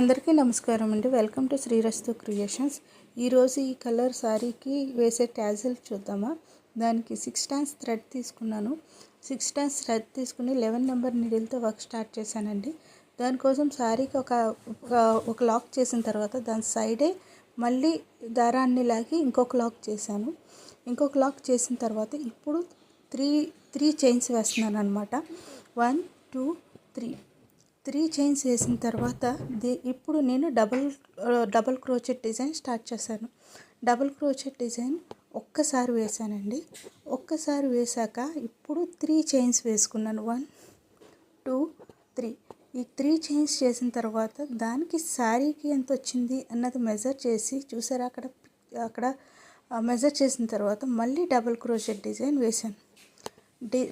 అందరికీ నమస్కారం అండి. Welcome to Srirastu creations. ఈరోజు ఈ కలర్ శారీకి వేసే ట్యాజిల్ చూద్దామా. దానికి 6 టైమ్స్ థ్రెడ్ తీసుకున్నాను. 6 టైమ్స్ థ్రెడ్ తీసుకుని 11 నెంబర్ నీడిల్తో వర్క్ స్టార్ట్ చేశానండి. దానికోసం శారీకి ఒక లాక్ చేసిన తర్వాత దాని సైడే మళ్ళీ దారాన్ని లాగి ఇంకొక లాక్ చేశాను. ఇంకొక లాక్ చేసిన తర్వాత ఇప్పుడు త్రీ చైన్స్ వేస్తున్నాను అనమాట. 1 2 3 చైన్స్ వేసిన తర్వాత ఇప్పుడు నేను డబల్ క్రోచెట్ డిజైన్ స్టార్ట్ చేశాను. డబల్ క్రోచెట్ డిజైన్ ఒక్కసారి వేసానండి. ఒక్కసారి వేసాక ఇప్పుడు 3 చైన్స్ వేసుకున్నాను. 1 2 3 ఈ 3 చైన్స్ చేసిన తర్వాత దానికి శారీకి ఎంత వచ్చింది అన్నది మెజర్ చేసి చూసారా, అక్కడ మెజర్ చేసిన తర్వాత మళ్ళీ డబల్ క్రోచెట్ డిజైన్ వేసాను.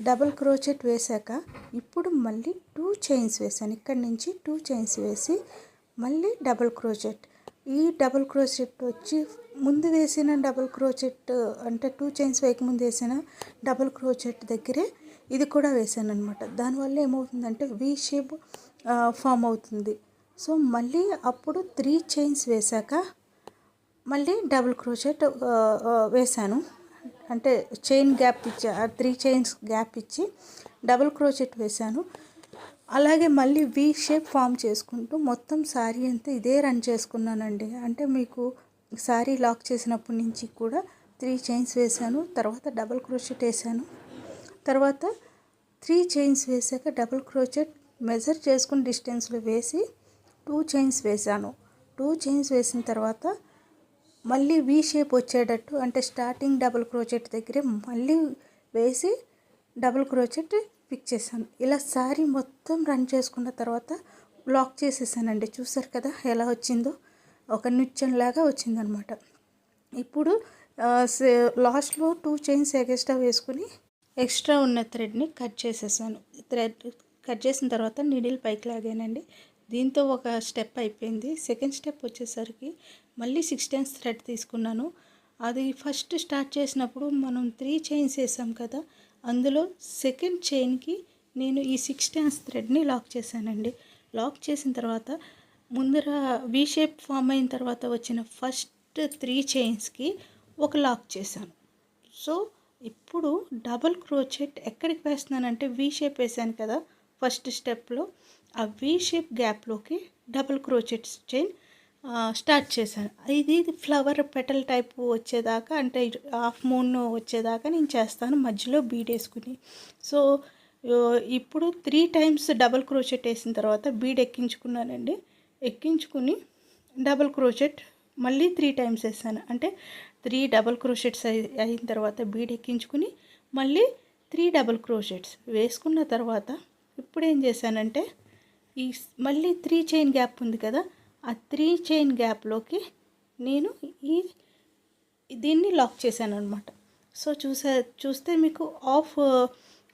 డబల్ క్రోచెట్ వేసాక ఇప్పుడు మళ్ళీ 2 చైన్స్ వేసాను. ఇక్కడి నుంచి 2 చైన్స్ వేసి మళ్ళీ డబల్ క్రోచెట్. ఈ డబల్ క్రోచెట్ వచ్చి ముందు వేసిన డబల్ క్రోచెట్ అంటే 2 చైన్స్ వేయకముందు వేసిన డబల్ క్రోచెట్ దగ్గరే ఇది కూడా వేసాను అనమాట. దానివల్ల ఏమవుతుందంటే వి షేప్ ఫామ్ అవుతుంది. సో మళ్ళీ అప్పుడు 3 చైన్స్ వేసాక మళ్ళీ డబుల్ క్రోచెట్ వేసాను. అంటే చైన్ గ్యాప్ ఇచ్చి 3 చైన్స్ గ్యాప్ ఇచ్చి డబుల్ క్రోచెట్ వేసాను. అలాగే మళ్ళీ వి షేప్ ఫామ్ చేసుకుంటూ మొత్తం శారీ అంతా ఇదే రన్ చేసుకున్నానండి. అంటే మీకు శారీ లాక్ చేసినప్పటి నుంచి కూడా 3 చైన్స్ వేసాను. తర్వాత డబుల్ క్రోచెట్ వేసాను. తర్వాత 3 చైన్స్ వేసాక డబుల్ క్రోచెట్ మెజర్ చేసుకుని డిస్టెన్స్లో వేసి 2 చైన్స్ వేసాను. 2 చైన్స్ వేసిన తర్వాత మళ్ళీ వి షేప్ వచ్చేటట్టు అంటే స్టార్టింగ్ డబుల్ క్రోచెట్ దగ్గరే మళ్ళీ వేసి డబుల్ క్రోచెట్ పిక్ చేశాను. ఇలా శారీ మొత్తం రన్ చేసుకున్న తర్వాత లాక్ చేసేసానండి. చూసారు కదా ఎలా వచ్చిందో, ఒక నిచ్చెనలాగా వచ్చిందనమాట. ఇప్పుడు లాస్ట్లో 2 చైన్స్ ఎక్స్ట్రా వేసుకుని ఎక్స్ట్రా ఉన్న థ్రెడ్ని కట్ చేసేసాను. థ్రెడ్ కట్ చేసిన తర్వాత నీడిల్ పైకి లాగానండి. దీంతో ఒక స్టెప్ అయిపోయింది. సెకండ్ స్టెప్ వచ్చేసరికి మళ్ళీ 6 టైమ్స్ థ్రెడ్ తీసుకున్నాను. అది ఫస్ట్ స్టార్ట్ చేసినప్పుడు మనం 3 చైన్స్ వేసాం కదా, అందులో సెకండ్ చైన్కి నేను ఈ 6 టైమ్స్ థ్రెడ్ని లాక్ చేశానండి. లాక్ చేసిన తర్వాత ముందర వి షేప్ ఫామ్ అయిన తర్వాత వచ్చిన ఫస్ట్ 3 చైన్స్కి ఒక లాక్ చేశాను. సో ఇప్పుడు డబల్ క్రోచెట్ ఎక్కడికి వేస్తున్నానంటే వి షేప్ వేసాను కదా ఫస్ట్ స్టెప్లో, ఆ వి షేప్ గ్యాప్లోకి డబుల్ క్రోచెట్ చైన్ స్టార్ట్ చేశాను. ఇది ఫ్లవర్ పెటల్ టైప్ వచ్చేదాకా అంటే హాఫ్ మూన్ వచ్చేదాకా నేను చేస్తాను, మధ్యలో బీడ్ వేసుకుని. సో ఇప్పుడు 3 టైమ్స్ డబుల్ క్రోచెట్ వేసిన తర్వాత బీడ్ ఎక్కించుకున్నానండి. ఎక్కించుకుని డబుల్ క్రోచెట్ మళ్ళీ 3 టైమ్స్ వేసాను. అంటే 3 డబుల్ క్రోచెట్స్ అయిన తర్వాత బీడ్ ఎక్కించుకుని మళ్ళీ 3 డబుల్ క్రోచెట్స్ వేసుకున్న తర్వాత ఇప్పుడు ఏం చేశానంటే ఈ మళ్ళీ 3 చైన్ గ్యాప్ ఉంది కదా, ఆ 3 చైన్ గ్యాప్లోకి నేను దీన్ని లాక్ చేశాను అనమాట. సో చూస్తే మీకు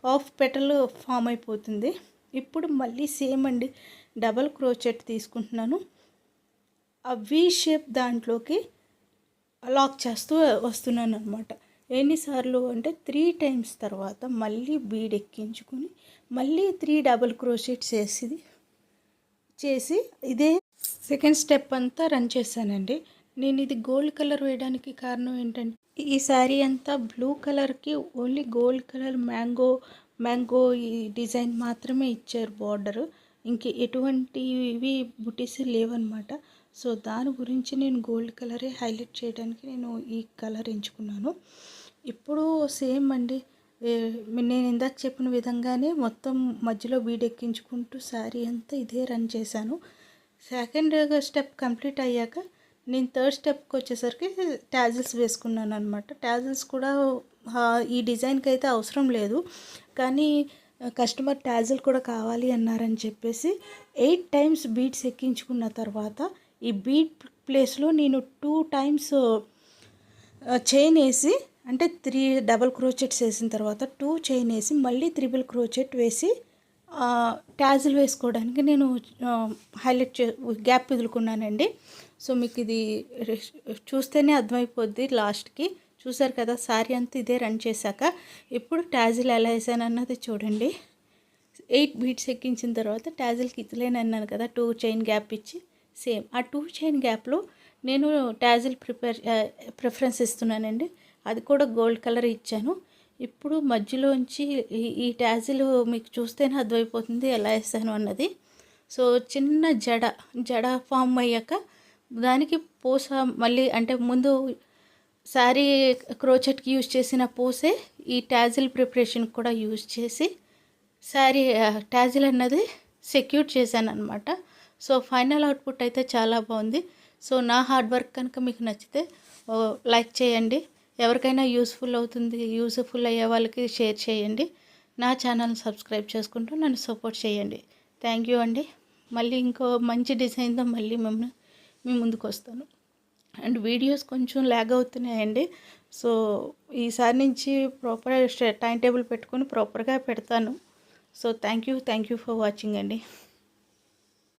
హాఫ్ పెటల్ ఫామ్ అయిపోతుంది. ఇప్పుడు మళ్ళీ సేమ్ అండి, డబల్ క్రోచెట్ తీసుకుంటున్నాను. ఆ వి షేప్ దాంట్లోకి లాక్ చేస్తూ వస్తున్నాను అనమాట. ఎన్నిసార్లు అంటే 3 టైమ్స్ తర్వాత మళ్ళీ బీడ్ ఎక్కించుకుని మళ్ళీ 3 డబుల్ క్రోచెట్స్ చేసి ఇదే సెకండ్ స్టెప్ అంతా రన్ చేశానండి. నేను ఇది గోల్డ్ కలర్ వేయడానికి కారణం ఏంటంటే ఈ శారీ అంతా బ్లూ కలర్కి ఓన్లీ గోల్డ్ కలర్ మ్యాంగో ఈ డిజైన్ మాత్రమే ఇచ్చారు బార్డరు, ఇంక ఎటువంటివి బుటీస్ లేవన్నమాట. సో దాని గురించి నేను గోల్డ్ కలరే హైలైట్ చేయడానికి నేను ఈ కలర్ ఎంచుకున్నాను. ఇప్పుడు సేమ్ అండి, నేను ఇందాక చెప్పిన విధంగానే మొత్తం మధ్యలో బీడ్ ఎక్కించుకుంటూ శారీ అంతా ఇదే రన్ చేశాను. సెకండ్ స్టెప్ కంప్లీట్ అయ్యాక నేను థర్డ్ స్టెప్కి వచ్చేసరికి ట్యాజిల్స్ వేసుకున్నాను అనమాట. ట్యాజిల్స్ కూడా ఈ డిజైన్కి అయితే అవసరం లేదు, కానీ కస్టమర్ ట్యాజిల్ కూడా కావాలి అన్నారని చెప్పేసి 8 టైమ్స్ బీడ్స్ ఎక్కించుకున్న తర్వాత ఈ బీడ్ ప్లేస్లో నేను 2 టైమ్స్ చైన్ వేసి అంటే 3 డబల్ క్రోచెట్స్ వేసిన తర్వాత 2 చైన్ వేసి మళ్ళీ 3 క్రోచెట్ వేసి ట్యాజిల్ వేసుకోవడానికి నేను హైలైట్ గ్యాప్ వదులుకున్నానండి. సో మీకు ఇది చూస్తేనే అర్థమైపోద్ది లాస్ట్కి. చూసారు కదా, శారీ అంతా ఇదే రన్ చేశాక ఇప్పుడు ట్యాజిల్ ఎలా వేసాను అన్నది చూడండి. 8 బీట్స్ ఎక్కించిన తర్వాత ట్యాజిల్కి ఇతలేని అన్నాను కదా, 2 చైన్ గ్యాప్ ఇచ్చి సేమ్ ఆ 2 చైన్ గ్యాప్లో నేను టాజిల్ ప్రిఫరెన్స్ ఇస్తున్నానండి. అది కూడా గోల్డ్ కలర్ ఇచ్చాను. ఇప్పుడు మధ్యలోంచి ఈ టాజిల్ మీకు చూస్తేనే అర్థమైపోతుంది ఎలా వేసాను అన్నది. సో చిన్న జడ ఫామ్ అయ్యాక దానికి పూస మళ్ళీ అంటే ముందు శారీ క్రోచెట్కి యూజ్ చేసిన పూసే ఈ టాజిల్ ప్రిపరేషన్ కూడా యూజ్ చేసి శారీ టాజిల్ అన్నది సెక్యూర్ చేశాను అనమాట. సో ఫైనల్ అవుట్పుట్ అయితే చాలా బాగుంది. సో నా హార్డ్ వర్క్ కనుక మీకు నచ్చితే లైక్ చేయండి. ఎవరికైనా యూజ్ఫుల్ అయ్యే వాళ్ళకి షేర్ చేయండి. నా ఛానల్ సబ్స్క్రైబ్ చేసుకుంటూ నన్ను సపోర్ట్ చేయండి. థ్యాంక్ యూ అండి. మళ్ళీ ఇంకో మంచి డిజైన్తో మళ్ళీ మీ ముందుకు వస్తాను. అండ్ వీడియోస్ కొంచెం ల్యాగ్ అవుతున్నాయండి. సో ఈసారి నుంచి ప్రాపర్ టైం టేబుల్ పెట్టుకొని ప్రాపర్గా పెడతాను. So thank you for watching అండి.